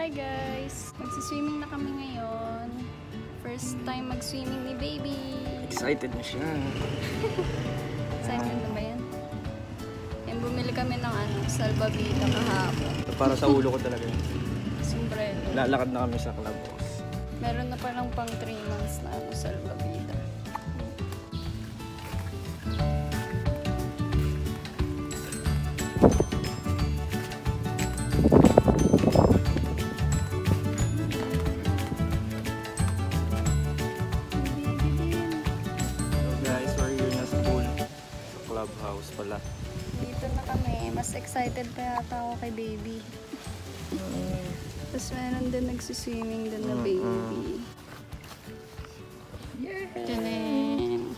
Hi guys! Magsiswimming na kami ngayon. First time mag-swimming ni baby. Excited na siya. Excited na ba yan? Yan, bumili kami ng salbabida kahapon. Para sa ulo ko talaga yun. Sombrero. Lalakad na kami sa clubhouse. Meron na palang pang 3 months na salbabida. Clubhouse pala. Dito na kami. Mas excited pa yata ako kay baby. Tapos meron din nagsiswimming din na baby. Yeah! Janen!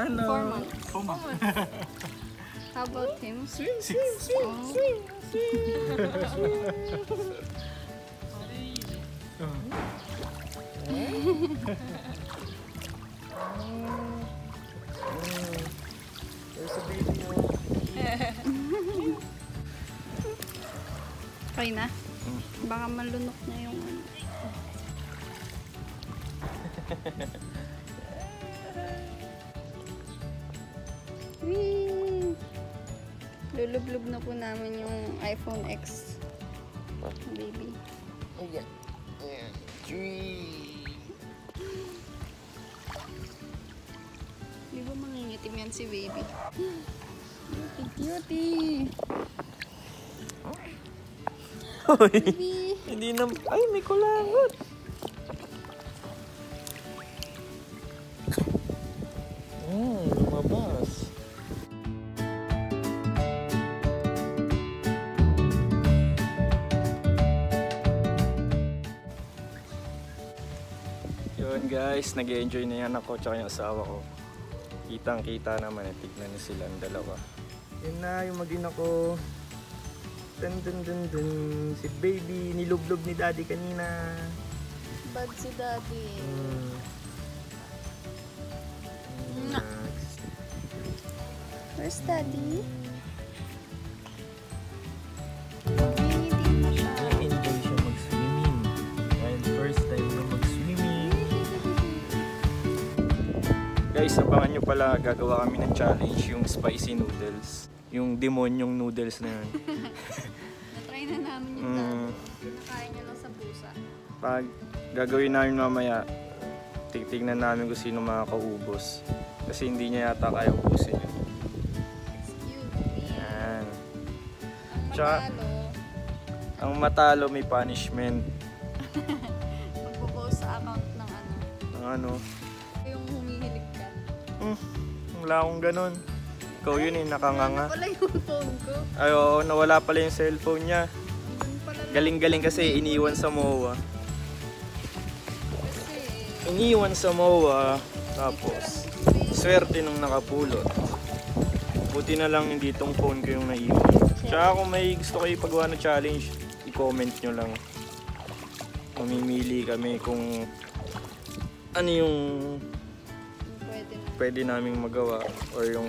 Ano? 4 months. 4 months. How about him? Swim. There's a baby now. Okay na? Baka malunok na yung Whee! Lulublog na po namin yung iPhone X. Baby. Ayan. Di ba mangingitim yan si baby? Cutie! Baby! Hindi na... Ay, may kulangot! Lumabas. Yun guys, nag-enjoy na yan ako tsaka yung asawa ko. Kitang-kita naman, tignan niyo silang dalawa. Yun na, yung mag-ina ko. Dun. Si baby, nilublob ni daddy kanina. Bad si daddy. Where's daddy? Nangingitim na siya. Na-enjoy siya mag-swimming. Dahil first time na mag-swimming. Guys, abangan nyo pala, gagawa kami ng challenge, yung spicy noodles. Yung demonyong noodles na yun. Na-try na namin yung dati. Pinakain niya lang sa pusa. Pag gagawin namin mamaya, titignan namin kung sino makakaubos. Kasi hindi niya yata kaya ubusin yun. Excuse me. Yan. Ang Tsaka, matalo, ang matalo may punishment. magpo-post sa account ng Ang ano, yung humihilig ka. wala akong ganun. Ikaw yun eh, nakanganga. Wala yung phone ko. Ay oo, nawala pala yung cellphone niya. Andun pala Galing-galing kasi iniwan sa MOA. kasi Iniwan sa MOA, tapos swerte nung nakapulot. Buti na lang hindi tong phone ko yung naiwan. Tsaka kung may gusto kayo ipagawa na challenge, i-comment nyo lang. Mamimili kami kung ano yung pwede naming magawa or yung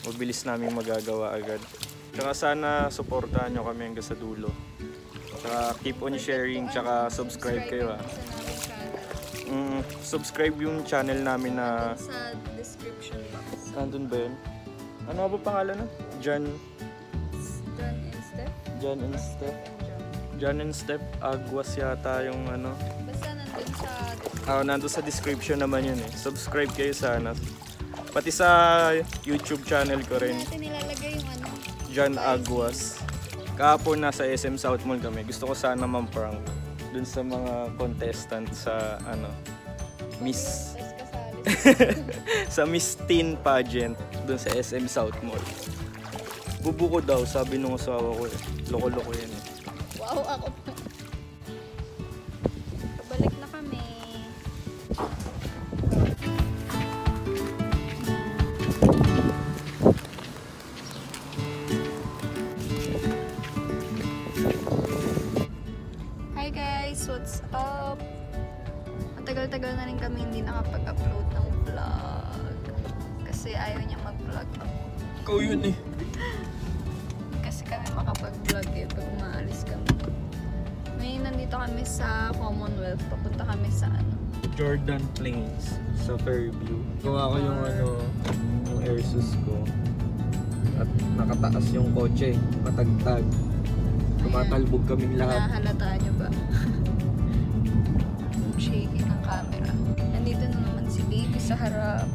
mabilis naming magagawa agad. Tsaka sana supportahan nyo kami hanggang sa dulo. Tsaka keep on sharing, tsaka subscribe kayo subscribe yung channel namin na sa description box. nandun ba yun? Ano ba pangalan na? John and Step Aguas yata yung ano. Basta nandun sa description. Nandun sa description naman yun eh. Subscribe kayo sana. Pati sa YouTube channel ko rin. Natin nilalagay yung John Aguas. Kahapon nasa SM South Mall kami. Gusto ko sana mam-prank dun sa mga contestant sa Miss kasali. sa Miss Teen Pageant dun sa SM South Mall. Bubuko daw, sabi nung asawa ko eh. Loko-loko yan eh. Wow, ako pa. Pabalik na kami. Hi guys, what's up? Matagal-tagal na rin kami hindi nakapag-upload ng vlog. Kasi ayaw niya mag-vlog ako. Ikaw yun eh. Kasi kami makapag-vlog eh pag umaalis kami. Ngayon nandito kami sa Commonwealth. Papunta kami sa Jordan Plains sa Fairview. Gawa ko yung yung Airsus ko. At nakataas yung kotse, matagtag. Tumatalbog kaming lahat. Nahalata niyo ba? Shaky ng camera. Nandito na naman si baby sa harap.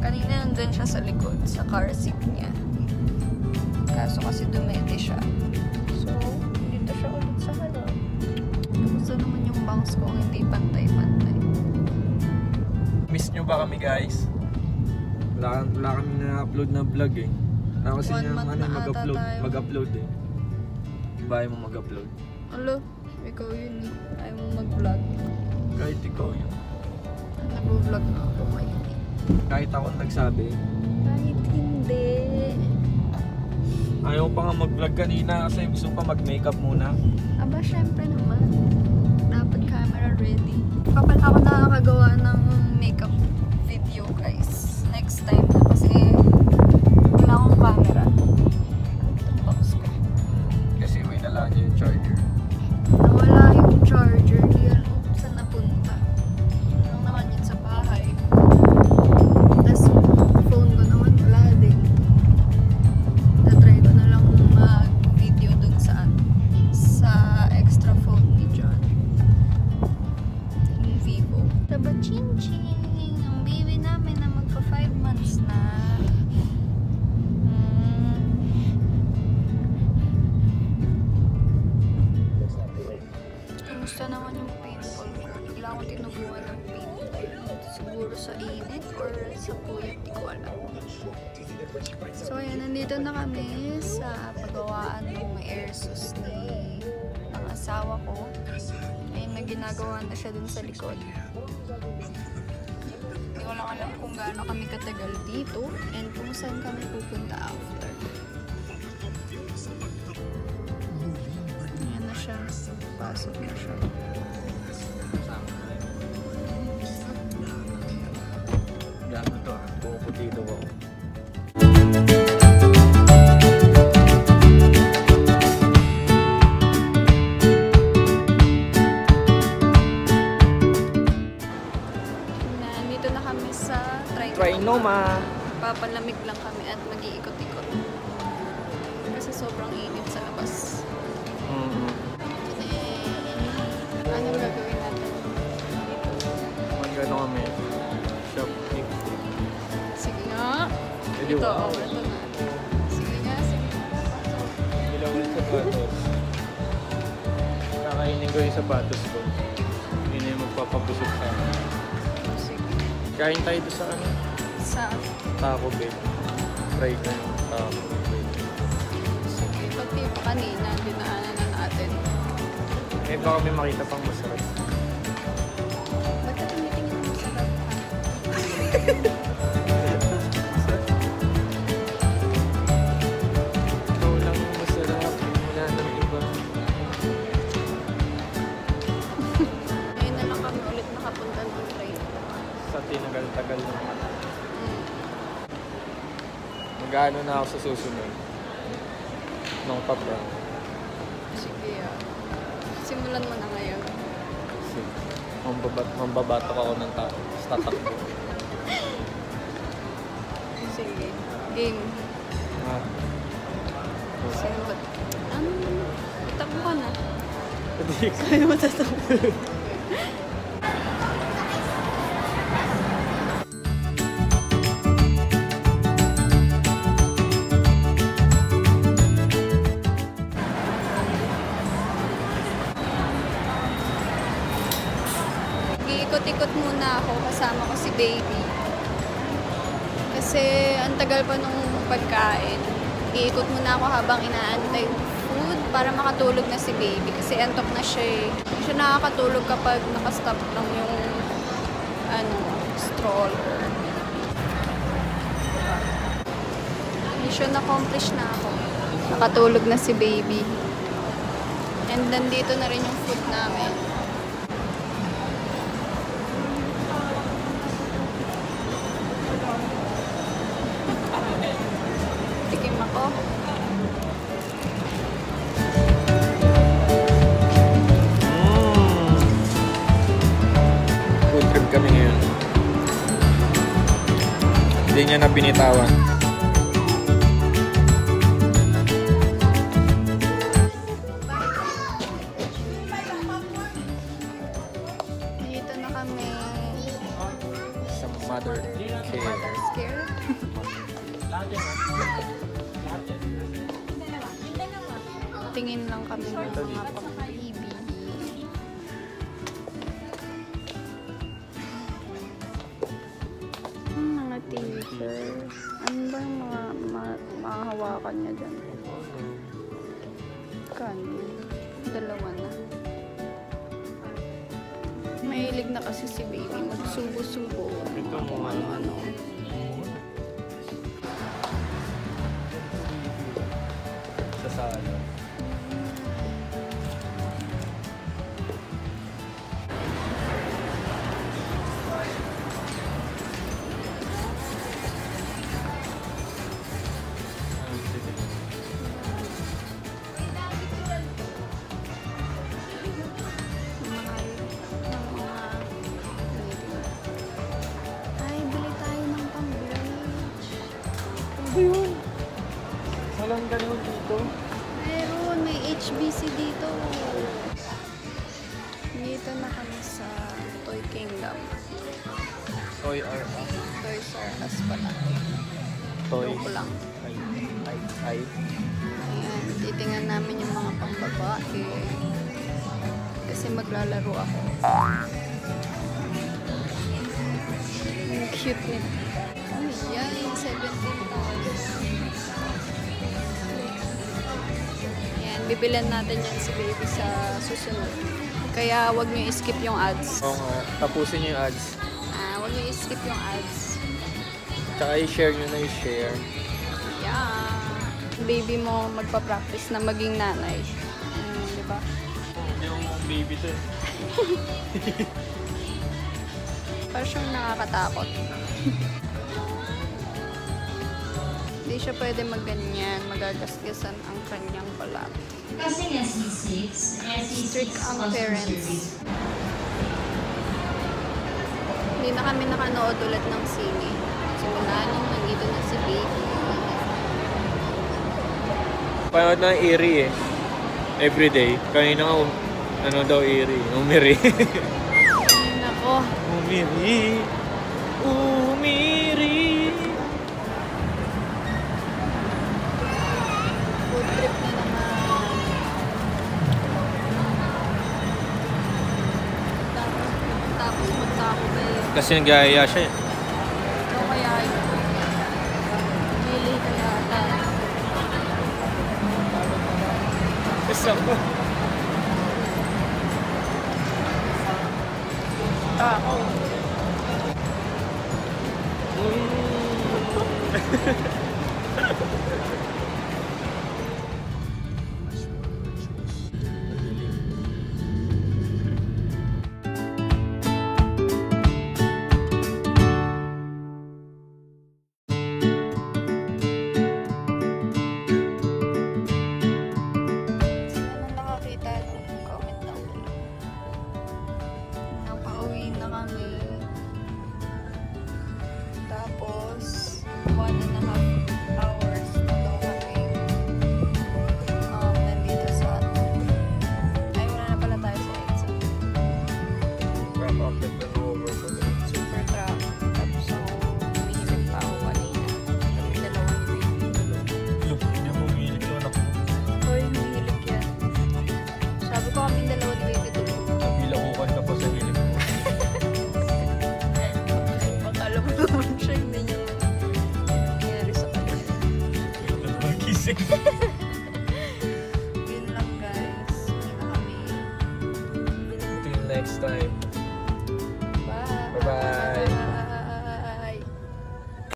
Kanina nandun siya sa likod, sa car seat niya. Kaso kasi dumete siya. So, dito siya ulit sa harap. Kamusta naman yung bangs ko hindi pantay-pantay? Miss nyo ba kami guys? Wala kami na-upload na vlog eh. Ako kasi 1 month na ata tayo. mag-upload eh. Bahay mo mag-upload. Alo, ikaw yun eh. Ayaw mo mag-vlog. Kahit ikaw yun. Nag-vlog na ako ngayon eh. Kahit ako nagsabi. Kahit hindi. Ayaw pa nga mag-vlog kanina kasi gusto pa mag-makeup muna. Aba, syempre naman. Dapat camera ready. Kapag ako nakakagawa ng makeup video guys. Next time na kasi wala akong camera. Ang box ko. Kasi may dala niya yung charger. Nawala yung charger. Di alam kung saan napunta. Lang naman yun sa bahay. Tapos phone ko naman wala din. Tatry ko na lang mag-video dun sa extra phone ni John. Yung Vivo. Diba, chin-chin? Ang baby namin na magpa 5 months na. Kamusta naman yung painful ko? Bigla akong tinubuan ng pain. Siguro sa init or sa puyat, di ko alam. So ayan, nandito na kami sa paggawaan ng Airsus ng asawa ko. Ayun na ginagawa na siya dun sa likod. Hindi ko lang alam kung gaano kami katagal dito and kung saan kami pupunta after. Ayan na siya. Pasok na siya. Gano'n to, puputi dito ako. Nandito na kami sa Trinoma. Papalamig lang kami at mag-iikot-ikot. Kasi sobrang init sa labas. Anong gagawin natin? Magkano kami? Shop 50. Sige nga. Pwede Ito, ba? ito na. Sige nga, sige nga. Ilaw yung sapatos. Kakainin ko yung sapatos ko. Yun na yung magpapabusog sa akin. Sige. Kain tayo doon sa ano? Sa, Taco Bell. Try ko yung Taco Bell. sige. Pati pa kanina, dinaanan na natin. Eh baka may makita pang masarap. Ba't ka tumitingin mo sa bata? Ikaw lang masarap. Wala nang iba. Ngayon na lang kami ulit nakapunta ng train. Sa tinagal-tagal naman. Mag-ano na ako sa susunod. Nung pa-prank. Sige, simulan mo na ngayon. Kasi mambabatok ako ng tao. Tapos tatakbo. Sige. Game. Ah. Sino ba? Ano? Takbo ka na. Hindi ko. Kaya matatakbo. Iikot-ikot muna ako, kasama ko si baby. Kasi ang tagal pa nung pagkain. Iikot muna ako habang inaantay yung food para makatulog na si baby. Kasi antok na siya eh. Hindi siya nakakatulog kapag nakastop lang yung stroller. Mission accomplished na ako. Nakatulog na si baby. And nandito na rin yung food namin. Tikim ako. Food trip kami ngayon. Hindi niya na binitawan. Dito na kami. Sa mother care. Mother's care. Tingin lang kami ng mga pang-baby. Mga teachers. Ano ba yung mga mahahawakan niya dyan? Kano? Dalawa na. Mahilig na kasi si baby magsubo-subo. Ito mo Ano-ano. sa sala. Ay, bili tayo ng pang-blush. Ano yun? Walang ganun dito. Meron, may HBC dito. Dito na kami sa Toy Kingdom. Toy R Us. Toys R Us pala. Toy. Joke lang. Ay. Ayan, titingnan namin yung mga pambabae. Kasi maglalaro ako. Ang cute nito. Ano yan? 17,000. Ayan, bibilan natin yan si baby sa susunod. Kaya wag nyo i-skip yung ads. Oo nga. Tapusin niyo yung ads. Wag nyo i-skip yung ads. Tsaka i-share nyo na i-share. Yeah. Baby mo magpa-practice na maging nanay. Di ba? Hindi mo baby to. Parang siyang nakakatakot. Hindi siya pwede magganyan. Magagasgasan ang kanyang balat. Kasing SE6, Strict ang parents. Hindi na kami nakanood ulit ng sine. Simula nung nandito na si baby. Panood na ng Eerie eh. Everyday. Kanina nga, ano daw Eerie? Umiri. Ay, nako. Umiri. Umiri. Food trip na naman. Tapos magtako ba eh. Kasi nag-aaya siya eh. Ito kaya yun. Gili kaya ata. Basta ko. Ako. Sino nakakita nung comment down below. Napauwi na kami. Tapos, 1.5 hours na daw kami nandito sa ay, wala na pala tayo sa EDSA. Wrap up the turnover ko. Super traffic. Tapos ako, humihimik pa ako kanina. Kami dalawang baby. Hindi mo umilit yun ako. Hoy, humihilig yan. Sabi ko kami dalawang baby doon. Bilakukan ka pa sa hilig mo. Akala mo naman siya, hindi niya nangyari sa kanya. Magising.